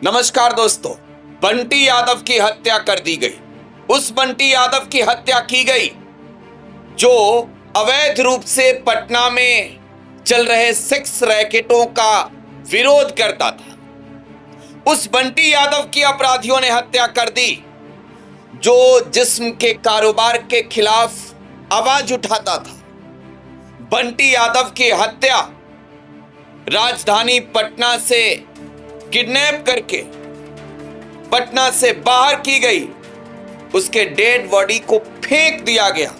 नमस्कार दोस्तों, बंटी यादव की हत्या कर दी गई। उस बंटी यादव की हत्या की गई जो अवैध रूप से पटना में चल रहे सेक्स रैकेटों का विरोध करता था। उस बंटी यादव की अपराधियों ने हत्या कर दी जो जिस्म के कारोबार के खिलाफ आवाज उठाता था। बंटी यादव की हत्या राजधानी पटना से किडनैप करके पटना से बाहर की गई। उसके डेड बॉडी को फेंक दिया गया।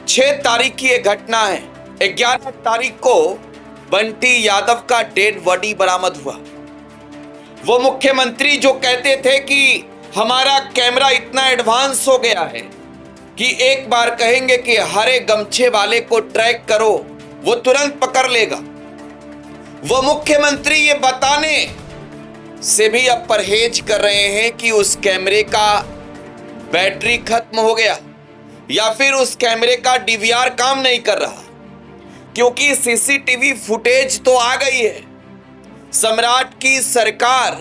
6 तारीख की यह घटना है। 11 तारीख को बंटी यादव का डेड बॉडी बरामद हुआ। वो मुख्यमंत्री जो कहते थे कि हमारा कैमरा इतना एडवांस हो गया है कि एक बार कहेंगे कि हरे गमछे वाले को ट्रैक करो, वो तुरंत पकड़ लेगा। वो मुख्यमंत्री ये बताने से भी अब परहेज कर रहे हैं कि उस कैमरे का बैटरी खत्म हो गया या फिर उस कैमरे का डीवीआर काम नहीं कर रहा, क्योंकि सीसीटीवी फुटेज तो आ गई है। सम्राट की सरकार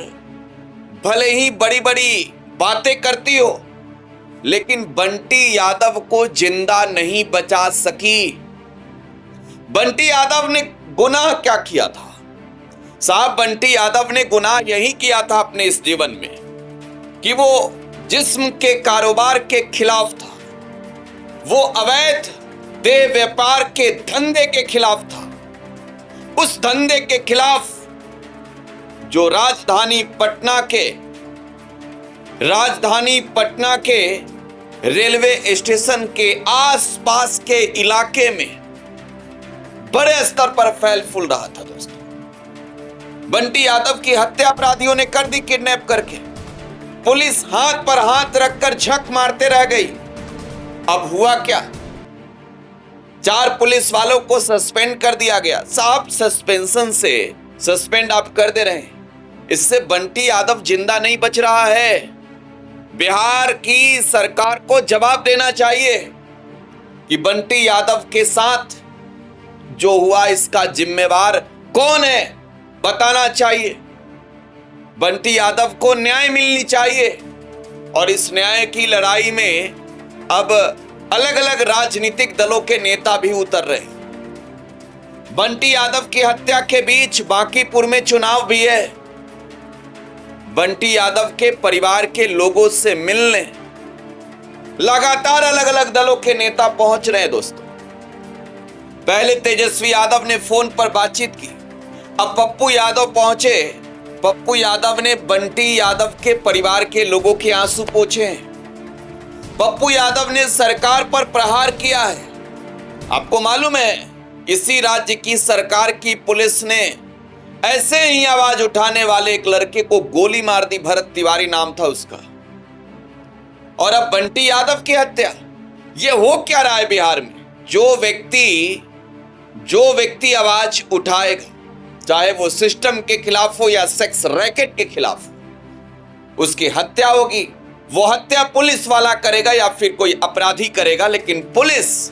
भले ही बड़ी बड़ी बातें करती हो, लेकिन बंटी यादव को जिंदा नहीं बचा सकी। बंटी यादव ने गुनाह क्या किया था साहब? बंटी यादव ने गुनाह यही किया था अपने इस जीवन में कि वो जिस्म के कारोबार के खिलाफ था। वो अवैध देह व्यापार के धंधे के खिलाफ था। उस धंधे के खिलाफ जो राजधानी पटना के रेलवे स्टेशन के आसपास के इलाके में बड़े स्तर पर फैल फूल रहा था। दोस्तों, बंटी यादव की हत्या अपराधियों ने कर दी किडनैप करके। पुलिस हाथ पर हाथ रखकर झक मारते रह गई। अब हुआ क्या? 4 पुलिस वालों को सस्पेंड कर दिया गया। साहब, सस्पेंशन से सस्पेंड आप कर दे रहे हैं, इससे बंटी यादव जिंदा नहीं बच रहा है। बिहार की सरकार को जवाब देना चाहिए कि बंटी यादव के साथ जो हुआ इसका जिम्मेवार कौन है, बताना चाहिए। बंटी यादव को न्याय मिलनी चाहिए। और इस न्याय की लड़ाई में अब अलग अलग राजनीतिक दलों के नेता भी उतर रहे हैं। बंटी यादव की हत्या के बीच बांकीपुर में चुनाव भी है। बंटी यादव के परिवार के लोगों से मिलने लगातार अलग अलग दलों के नेता पहुंच रहे हैं। दोस्तों, पहले तेजस्वी यादव ने फोन पर बातचीत की, अब पप्पू यादव पहुंचे। पप्पू यादव ने बंटी यादव के परिवार के लोगों के आंसू पोंछे हैं। पप्पू यादव ने सरकार पर प्रहार किया है। आपको मालूम है, इसी राज्य की सरकार की पुलिस ने ऐसे ही आवाज उठाने वाले एक लड़के को गोली मार दी। भरत तिवारी नाम था उसका। और अब बंटी यादव की हत्या। यह हो क्या रहा है बिहार में? जो व्यक्ति आवाज उठाएगा, चाहे वो सिस्टम के खिलाफ हो या सेक्स रैकेट के खिलाफ, उसकी हत्या होगी। वो हत्या पुलिस वाला करेगा या फिर कोई अपराधी करेगा, लेकिन पुलिस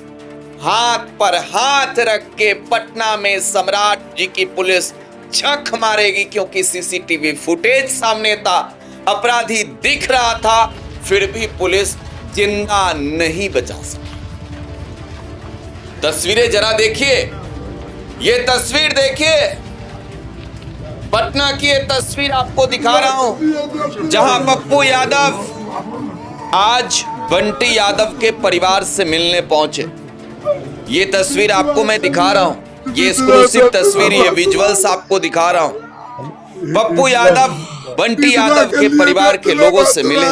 हाथ पर हाथ रख के पटना में सम्राट जी की पुलिस झक मारेगी, क्योंकि सीसीटीवी फुटेज सामने था, अपराधी दिख रहा था, फिर भी पुलिस जिंदा नहीं बचा सकी। तस्वीरें जरा देखिए, ये तस्वीर देखिए। पटना की ये तस्वीर आपको दिखा रहा हूं, जहां पप्पू यादव आज बंटी यादव के परिवार से मिलने पहुंचे। ये तस्वीर आपको मैं दिखा रहा हूं, ये एक्सक्लूसिव तस्वीर, ये विजुअल्स आपको दिखा रहा हूं। पप्पू यादव बंटी यादव के परिवार के लोगों से मिले।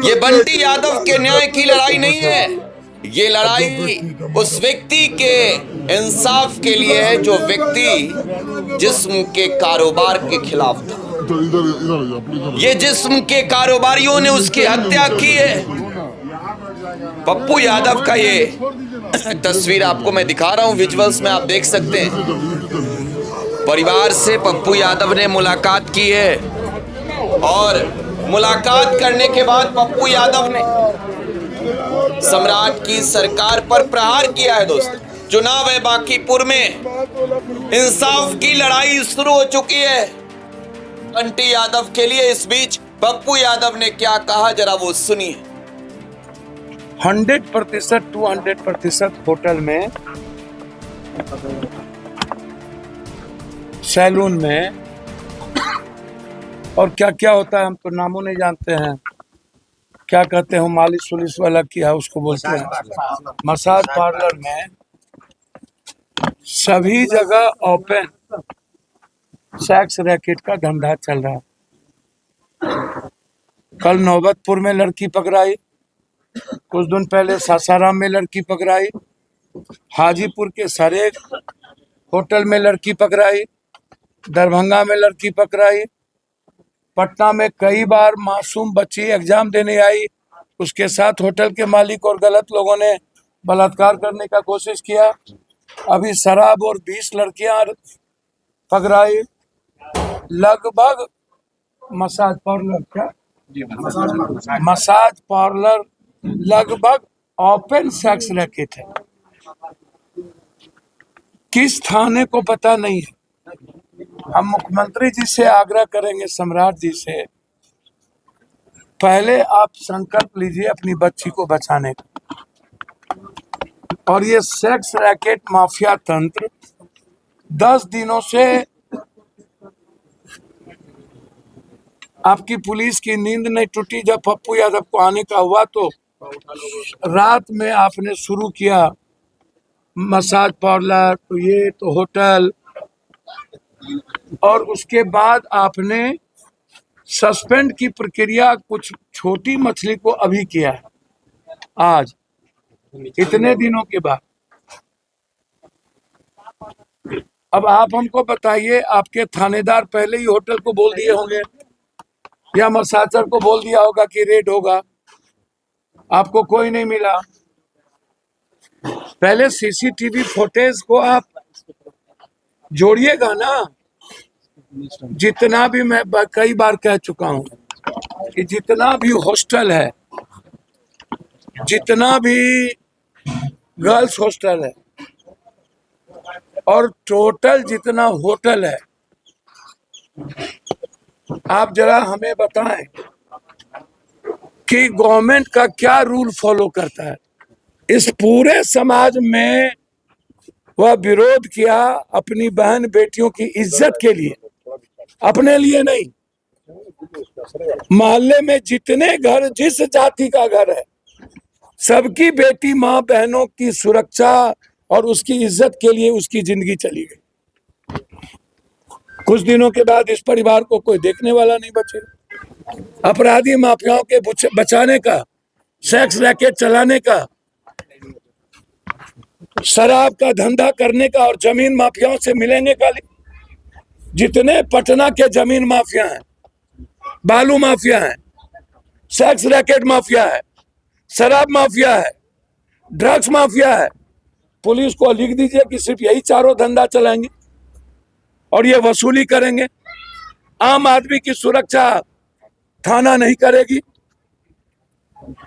ये बंटी यादव के न्याय की लड़ाई नहीं है, ये लड़ाई उस व्यक्ति के इंसाफ के लिए है जो व्यक्ति जिस्म के कारोबार के खिलाफ था। ये जिस्म के कारोबारियों ने उसकी हत्या की है। पप्पू यादव का ये तस्वीर आपको मैं दिखा रहा हूं, विजुअल्स में आप देख सकते हैं। परिवार से पप्पू यादव ने मुलाकात की है और मुलाकात करने के बाद पप्पू यादव ने सम्राट की सरकार पर प्रहार किया है। दोस्तों, चुनाव है बांकीपुर में, इंसाफ की लड़ाई शुरू हो चुकी है। बंटी यादव के लिए। इस बीच पप्पू यादव ने क्या कहा, जरा वो सुनिए। 100% 200% होटल में, सैलून में, और क्या क्या होता है हम तो नामों नहीं जानते हैं। क्या कहते हैं, मालिश उलिश वाला किया उसको बोलते हैं, मसाज पार्लर में, सभी जगह ओपन सेक्स रैकेट का धंधा चल रहा है। कल नौबतपुर में लड़की पकड़ाई, कुछ दिन पहले सासाराम में लड़की पकड़ाई, हाजीपुर के सरेग होटल में लड़की पकड़ाई, दरभंगा में लड़की पकड़ाई, पटना में कई बार मासूम बच्ची एग्जाम देने आई, उसके साथ होटल के मालिक और गलत लोगों ने बलात्कार करने का कोशिश किया। अभी शराब और 20 लड़कियां पकड़ाई। लगभग मसाज पार्लर लगभग ओपन सेक्स रैकेट है। किस थाने को पता नहीं है। हम मुख्यमंत्री जी से आग्रह करेंगे, सम्राट जी से, पहले आप संकल्प लीजिए अपनी बच्ची को बचाने का। और ये सेक्स रैकेट माफिया तंत्र 10 दिनों से आपकी पुलिस की नींद नहीं टूटी। जब पप्पू यादव को आने का हुआ तो रात में आपने शुरू किया मसाज पार्लर, तो ये तो होटल, और उसके बाद आपने सस्पेंड की प्रक्रिया कुछ छोटी मछली को अभी किया है, आज इतने दिनों के बाद। अब आप हमको बताइए, आपके थानेदार पहले ही होटल को बोल दिए होंगे या मसाजर को बोल दिया होगा कि रेड होगा, आपको कोई नहीं मिला। पहले सीसीटीवी फुटेज को आप जोड़िएगा ना। जितना भी, मैं कई बार कह चुका हूं कि जितना भी हॉस्टल है, जितना भी गर्ल्स हॉस्टल है और टोटल जितना होटल है, आप जरा हमें बताएं कि गवर्नमेंट का क्या रूल फॉलो करता है। इस पूरे समाज में वह विरोध किया अपनी बहन बेटियों की इज्जत के लिए, अपने लिए नहीं। मोहल्ले में जितने घर, जिस जाति का घर है, सबकी बेटी माँ बहनों की सुरक्षा और उसकी इज्जत के लिए उसकी जिंदगी चली गई। कुछ दिनों के बाद इस परिवार को कोई देखने वाला नहीं बचेगा। अपराधी माफियाओं के बचाने का, सेक्स रैकेट चलाने का, शराब का धंधा करने का और जमीन माफियाओं से मिलेंगे का, जितने पटना के जमीन माफिया हैं, बालू माफिया है, सेक्स रैकेट माफिया है, शराब माफिया है, ड्रग्स माफिया है, पुलिस को लिख दीजिए कि सिर्फ यही चारों धंधा चलाएंगे और ये वसूली करेंगे। आम आदमी की सुरक्षा थाना नहीं करेगी,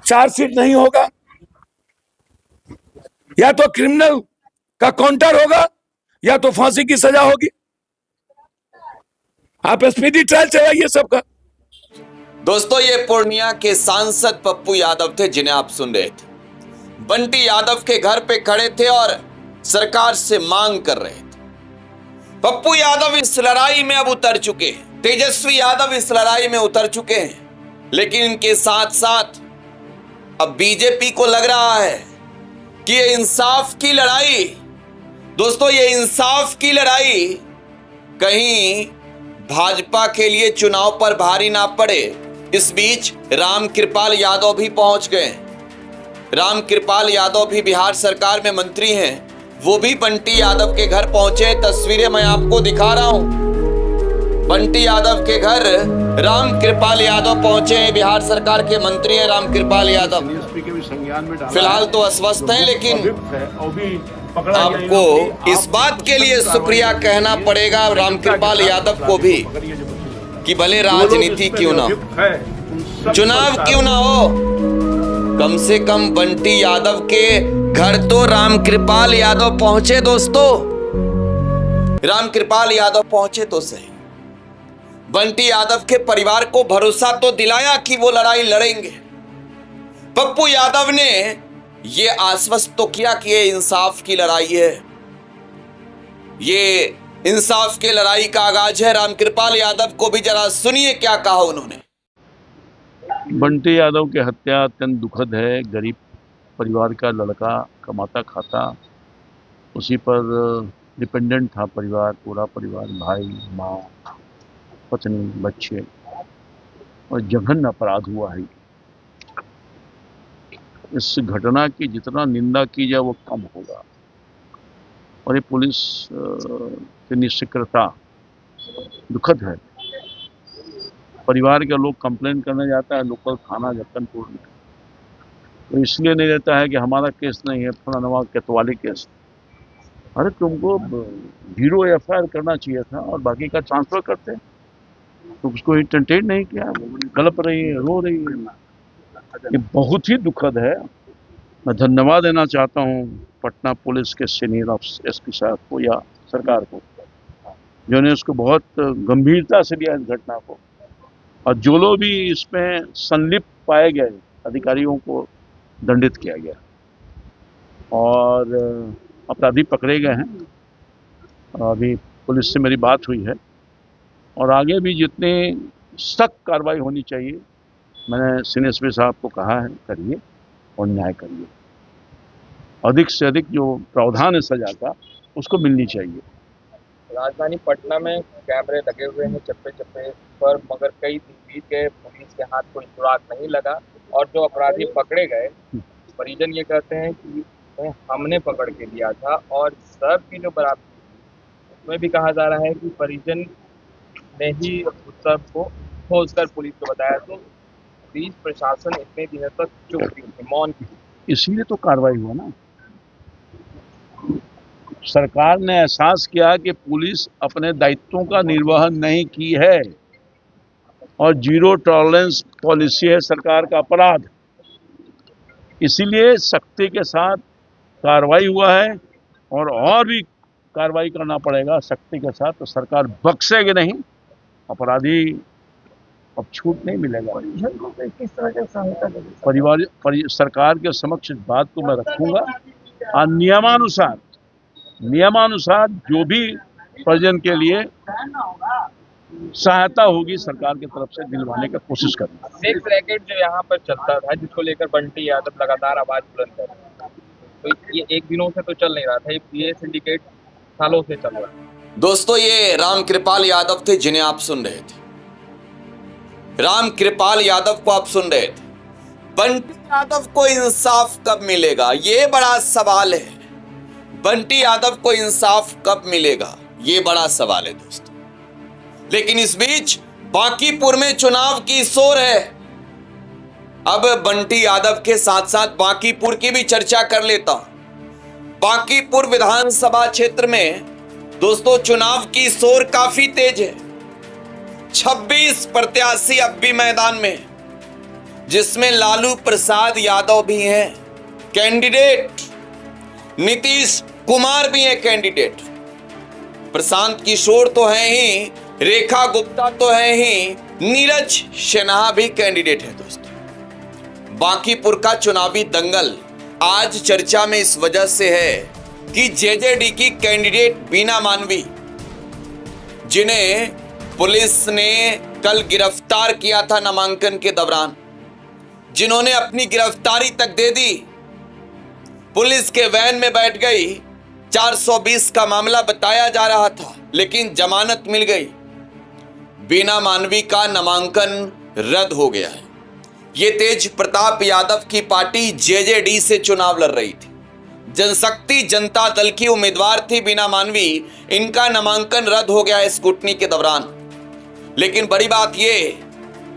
चार्जशीट नहीं होगा, या तो क्रिमिनल का काउंटर होगा या तो फांसी की सजा होगी। आप स्पीडी ट्रायल चलाइए सबका। दोस्तों, ये पूर्णिया के सांसद पप्पू यादव थे जिन्हें आप सुन रहे थे। बंटी यादव के घर पे खड़े थे और सरकार से मांग कर रहे थे। पप्पू यादव इस लड़ाई में अब उतर चुके हैं, तेजस्वी यादव इस लड़ाई में उतर चुके हैं, लेकिन इनके साथ साथ अब बीजेपी को लग रहा है कि ये इंसाफ की लड़ाई, दोस्तों ये इंसाफ की लड़ाई कहीं भाजपा के लिए चुनाव पर भारी ना पड़े। इस बीच रामकृपाल यादव भी पहुंच गए। रामकृपाल यादव भी बिहार सरकार में मंत्री हैं, वो भी बंटी यादव के घर पहुंचे। तस्वीरें मैं आपको दिखा रहा हूं। बंटी यादव के घर रामकृपाल यादव पहुंचे हैं। बिहार सरकार के मंत्री हैं रामकृपाल यादव। फिलहाल तो अस्वस्थ हैं, लेकिन आपको इस बात के लिए शुक्रिया कहना पड़ेगा रामकृपाल यादव को भी कि भले राजनीति क्यों ना हो, चुनाव क्यों ना हो, कम से कम बंटी यादव के घर तो रामकृपाल यादव पहुंचे। दोस्तों, रामकृपाल यादव पहुंचे तो सही। बंटी यादव के परिवार को भरोसा तो दिलाया कि वो लड़ाई लड़ेंगे। पप्पू यादव ने ये आश्वस्त तो किया कि ये इंसाफ की लड़ाई है, ये इंसाफ की लड़ाई का आगाज है। रामकृपाल यादव को भी जरा सुनिए क्या कहा उन्होंने। बंटी यादव की हत्या अत्यंत दुखद है। गरीब परिवार का लड़का, कमाता खाता, उसी पर डिपेंडेंट था परिवार, पूरा परिवार, भाई, माँ, पत्नी, बच्चे, और जघन्य अपराध हुआ है। इस घटना की जितना निंदा की जाए वो कम होगा। और ये पुलिस की निष्क्रियता दुखद है। परिवार के लोग कंप्लेन करने जाता है लोकल थाना जक्कनपुर में, तो इसलिए नहीं रहता है कि हमारा केस नहीं है, फलाना केतवाली केस। अरे तुमको 0 FIR करना चाहिए था और बाकी का ट्रांसफर करते, तो उसको इंटरटेन नहीं किया। गलप रही है, रो रही है। ये बहुत ही दुखद है। मैं धन्यवाद देना चाहता हूँ पटना पुलिस के सीनियर SP साहब को या सरकार को, जिन्होंने इसको बहुत गंभीरता से लिया इस घटना को, और जो लोग भी इसमें संलिप्त पाए गए अधिकारियों को दंडित किया गया और अपराधी पकड़े गए हैं। अभी पुलिस से मेरी बात हुई है और आगे भी जितनी सख्त कार्रवाई होनी चाहिए, मैंने सीनियर SP साहब को कहा है करिए और न्याय करिए। अधिक से अधिक जो प्रावधान है सजा का उसको मिलनी चाहिए। राजधानी पटना में कैमरे लगे हुए हैं चप्पे चप्पे पर, मगर कई दिन बीत गए, पुलिस के हाथ कोई सुराग नहीं लगा और जो अपराधी पकड़े गए, परिजन ये कहते हैं कि हमने पकड़ के लिया था। और सब की जो बरामदगी उसमें भी कहा जा रहा है कि परिजन ने ही उस सब को खोजकर पुलिस को बताया। तो पुलिस प्रशासन इतने दिनों तक चुप थी, मौन थी, इसीलिए तो कार्रवाई हुआ ना। सरकार ने एहसास किया कि पुलिस अपने दायित्वों का निर्वहन नहीं की है और 0 टॉलरेंस पॉलिसी है सरकार का अपराध, इसीलिए सख्ती के साथ कार्रवाई हुआ है और भी कार्रवाई करना पड़ेगा सख्ती के साथ। तो सरकार बख्शेगी नहीं, अपराधी अब छूट नहीं मिलेगा। किस तरह की सहायता परिवार सरकार के समक्ष इस बात को मैं रखूंगा और नियमानुसार जो भी परिजन के लिए सहायता होगी सरकार की तरफ से दिलवाने की कोशिश करेंगे। सेक्स रैकेट जो यहाँ पर चलता था, जिसको लेकर बंटी यादव लगातार आवाज बुलंद कर रहे हैं, तो ये एक दिनों से तो चल नहीं रहा था, ये सिंडिकेट सालों से चल रहा है। दोस्तों, ये रामकृपाल यादव थे जिन्हें आप सुन रहे थे। रामकृपाल यादव को आप सुन रहे थे। बंटी यादव को इंसाफ कब मिलेगा, ये बड़ा सवाल है। बंटी यादव को इंसाफ कब मिलेगा, ये बड़ा सवाल है दोस्तों। लेकिन इस बीच बांकीपुर में चुनाव की शोर है। अब बंटी यादव के साथ साथ बांकीपुर की भी चर्चा कर लेता हूं। बांकीपुर विधानसभा क्षेत्र में दोस्तों चुनाव की शोर काफी तेज है। 26 प्रत्याशी अब भी मैदान में, जिसमें लालू प्रसाद यादव भी हैं कैंडिडेट, नीतीश कुमार भी हैं कैंडिडेट, प्रशांत किशोर तो हैं ही, रेखा गुप्ता तो है ही, नीरज सिन्हा भी कैंडिडेट है दोस्तों। बांकीपुर का चुनावी दंगल आज चर्चा में इस वजह से है कि JJD की कैंडिडेट बीना मानवी, जिन्हें पुलिस ने कल गिरफ्तार किया था नामांकन के दौरान, जिन्होंने अपनी गिरफ्तारी तक दे दी, पुलिस के वैन में बैठ गई। 420 का मामला बताया जा रहा था लेकिन जमानत मिल गई। बीना मानवी का नामांकन रद्द हो गया है। ये तेज प्रताप यादव की पार्टी JJD से चुनाव लड़ रही थी। जनशक्ति जनता दल की उम्मीदवार थी बीना मानवी, इनका नामांकन रद्द हो गया है स्क्रूटनी के दौरान। लेकिन बड़ी बात यह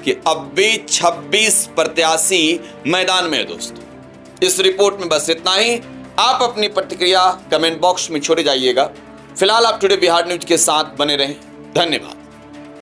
कि अब भी 26 प्रत्याशी मैदान में है दोस्तों। इस रिपोर्ट में बस इतना ही। आप अपनी प्रतिक्रिया कमेंट बॉक्स में छोड़े जाइएगा। फिलहाल आप टुडे बिहार न्यूज के साथ बने रहें। धन्यवाद।